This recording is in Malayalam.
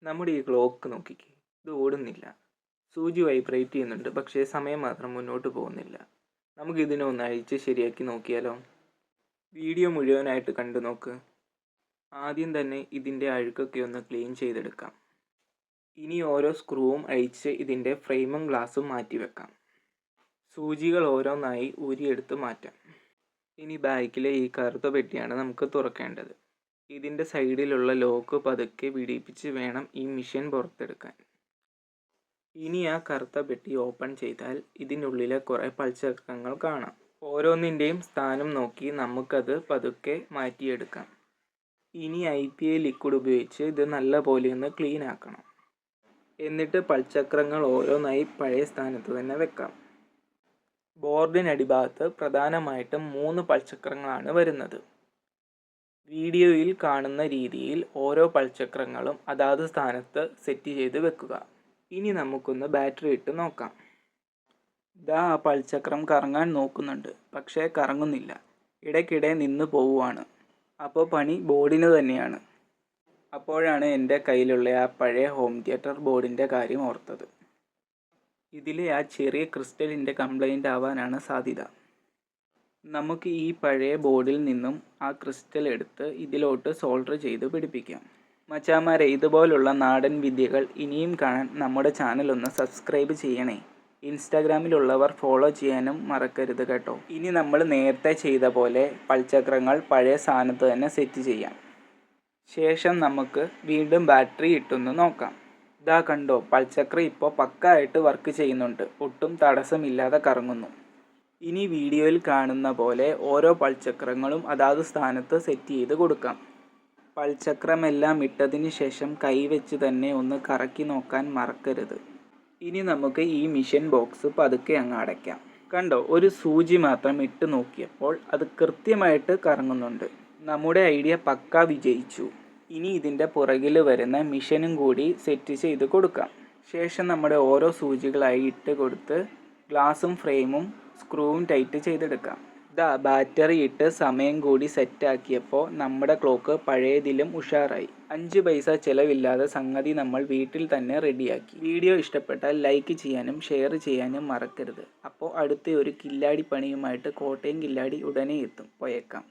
നമ്മുടെ ഈ ക്ലോക്ക് നോക്കിക്കേ, ഇത് ഓടുന്നില്ല. സൂചി വൈബ്രേറ്റ് ചെയ്യുന്നുണ്ട്, പക്ഷേ സമയം മാത്രം മുന്നോട്ട് പോകുന്നില്ല. നമുക്കിതിനെ ഒന്ന് അഴിച്ച് ശരിയാക്കി നോക്കിയാലോ? വീഡിയോ മുഴുവനായിട്ട് കണ്ടു നോക്ക്. ആദ്യം തന്നെ ഇതിൻ്റെ അഴുക്കൊക്കെ ഒന്ന് ക്ലീൻ ചെയ്തെടുക്കാം. ഇനി ഓരോ സ്ക്രൂവും അഴിച്ച് ഇതിൻ്റെ ഫ്രെയിമും ഗ്ലാസും മാറ്റി വെക്കാം. സൂചികൾ ഓരോന്നായി ഊരിയെടുത്ത് മാറ്റാം. ഇനി ബാക്കിലെ ഈ കറുത്ത പെട്ടിയാണ് നമുക്ക് തുറക്കേണ്ടത്. ഇതിൻ്റെ സൈഡിലുള്ള ലോക്ക് പതുക്കെ വിടിയിപ്പിച്ച് വേണം ഈ മെഷീൻ പുറത്തെടുക്കാൻ. ഇനി ആ കറുത്ത പെട്ടി ഓപ്പൺ ചെയ്താൽ ഇതിനുള്ളിലെ കുറേ പൽചക്രങ്ങൾ കാണാം. ഓരോന്നിൻ്റെയും സ്ഥാനം നോക്കി നമുക്കത് പതുക്കെ മാറ്റിയെടുക്കാം. ഇനി IPA ലിക്വിഡ് ഉപയോഗിച്ച് ഇത് നല്ല പോലെ ഒന്ന് ക്ലീൻ ആക്കണം. എന്നിട്ട് പൽചക്രങ്ങൾ ഓരോന്നായി പഴയ സ്ഥാനത്ത് തന്നെ വെക്കാം. ബോർഡിനടിഭാഗത്ത് പ്രധാനമായിട്ടും 3 പൽചക്രങ്ങളാണ് വരുന്നത്. വീഡിയോയിൽ കാണുന്ന രീതിയിൽ ഓരോ പൽചക്രങ്ങളും അതാത് സ്ഥാനത്ത് സെറ്റ് ചെയ്ത് വെക്കുക. ഇനി നമുക്കൊന്ന് ബാറ്ററി ഇട്ട് നോക്കാം. ആ പൽചക്രം കറങ്ങാൻ നോക്കുന്നുണ്ട്, പക്ഷേ കറങ്ങുന്നില്ല. ഇടയ്ക്കിടെ നിന്ന് പോവുകയാണ്. അപ്പോൾ പണി ബോർഡിന് തന്നെയാണ്. അപ്പോഴാണ് എൻ്റെ കയ്യിലുള്ള ആ പഴയ ഹോം തിയേറ്റർ ബോർഡിൻ്റെ കാര്യം ഓർത്തത്. ഇതിലെ ആ ചെറിയ ക്രിസ്റ്റലിൻ്റെ കംപ്ലൈൻ്റ് ആവാനാണ് സാധ്യത. നമുക്ക് ഈ പഴയ ബോർഡിൽ നിന്നും ആ ക്രിസ്റ്റൽ എടുത്ത് ഇതിലോട്ട് സോൾഡർ ചെയ്ത് പിടിപ്പിക്കാം. മച്ചാമാരെ, ഇതുപോലുള്ള നാടൻ വിദ്യകൾ ഇനിയും കാണാൻ നമ്മുടെ ചാനൽ ഒന്ന് സബ്സ്ക്രൈബ് ചെയ്യണേ. ഇൻസ്റ്റാഗ്രാമിലുള്ളവർ ഫോളോ ചെയ്യാനും മറക്കരുത് കേട്ടോ. ഇനി നമ്മൾ നേരത്തെ ചെയ്ത പോലെ പൽചക്രങ്ങൾ പഴയ സ്ഥാനത്ത് തന്നെ സെറ്റ് ചെയ്യാം. ശേഷം നമുക്ക് വീണ്ടും ബാറ്ററി ഇട്ടൊന്ന് നോക്കാം. ഇതാ കണ്ടോ, പൽചക്രം ഇപ്പോൾ പക്കായിട്ട് വർക്ക് ചെയ്യുന്നുണ്ട്. ഒട്ടും തടസ്സമില്ലാതെ കറങ്ങുന്നു. ഇനി വീഡിയോയിൽ കാണുന്ന പോലെ ഓരോ പൽചക്രങ്ങളും അതാത് സ്ഥാനത്ത് സെറ്റ് ചെയ്ത് കൊടുക്കാം. പൽചക്രമെല്ലാം ഇട്ടതിന് ശേഷം കൈവച്ച് തന്നെ ഒന്ന് കറക്കി നോക്കാൻ മറക്കരുത്. ഇനി നമുക്ക് ഈ മെഷീൻ ബോക്സ് പതുക്കെ അങ്ങ് അടയ്ക്കാം. കണ്ടോ, ഒരു സൂചി മാത്രം ഇട്ട് നോക്കിയപ്പോൾ അത് കൃത്യമായിട്ട് കറങ്ങുന്നുണ്ട്. നമ്മുടെ ഐഡിയ പക്ക വിജയിച്ചു. ഇനി ഇതിൻ്റെ പുറകിൽ വരുന്ന മെഷീനും കൂടി സെറ്റ് ചെയ്ത് കൊടുക്കാം. ശേഷം നമ്മുടെ ഓരോ സൂചികളായി ഇട്ട് കൊടുത്ത് ഗ്ലാസും ഫ്രെയിമും സ്ക്രൂവും ടൈറ്റ് ചെയ്തെടുക്കാം. ബാറ്ററി ഇട്ട് സമയം കൂടി സെറ്റാക്കിയപ്പോൾ നമ്മുടെ ക്ലോക്ക് പഴയതിലും ഉഷാറായി. 5 പൈസ ചിലവില്ലാതെ സംഗതി നമ്മൾ വീട്ടിൽ തന്നെ റെഡിയാക്കി. വീഡിയോ ഇഷ്ടപ്പെട്ടാൽ ലൈക്ക് ചെയ്യാനും ഷെയർ ചെയ്യാനും മറക്കരുത്. അപ്പോൾ അടുത്ത ഒരു കില്ലാടി പണിയുമായിട്ട് കോട്ടയം കില്ലാടി ഉടനെ എത്തും. പോയേക്കാം.